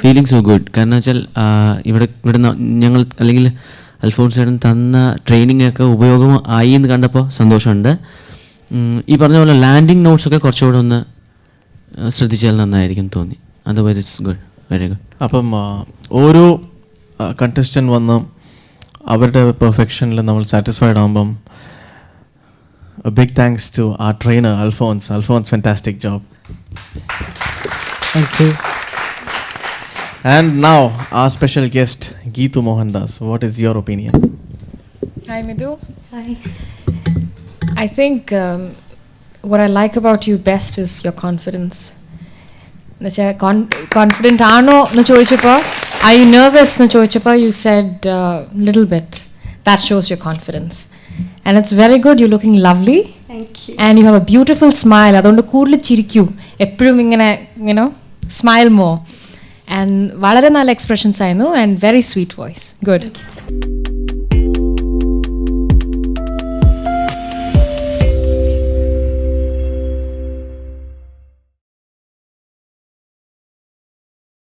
Feeling so good. കാരണം വെച്ചാൽ ഇവിടെ ഞങ്ങൾ അല്ലെങ്കിൽ അൽഫോൺസ് ചേട്ടൻ തന്ന ട്രെയിനിങ് ഒക്കെ ഉപയോഗമായി എന്ന് കണ്ടപ്പോൾ സന്തോഷമുണ്ട്. ഈ പറഞ്ഞ പോലെ ലാൻഡിങ് നോട്ട്സൊക്കെ കുറച്ചുകൂടെ ഒന്ന് ശ്രദ്ധിച്ചാൽ നന്നായിരിക്കും തോന്നി. Otherwise it's good, very good. അപ്പം ഓരോ കണ്ടസ്റ്റൻ്റ് വന്ന് അവരുടെ പെർഫെക്ഷനിൽ നമ്മൾ സാറ്റിസ്ഫൈഡ് ആകുമ്പം big thanks to our trainer Alphonse. Alphonse, fantastic job. Thank you. And now our special guest Geetu Mohandas. What is your opinion? Hi Midhu. Hi. I think what I like about you best is your confidence. Confident aano na choichappa, are you nervous na choichappa, you said little bit. That shows your confidence. And it's very good. You're looking lovely. Thank you. And you have a beautiful smile. Adondu koodlu chirikku. Eppozhum ingane, smile more. And valare nalla expressions I know and very sweet voice. Good.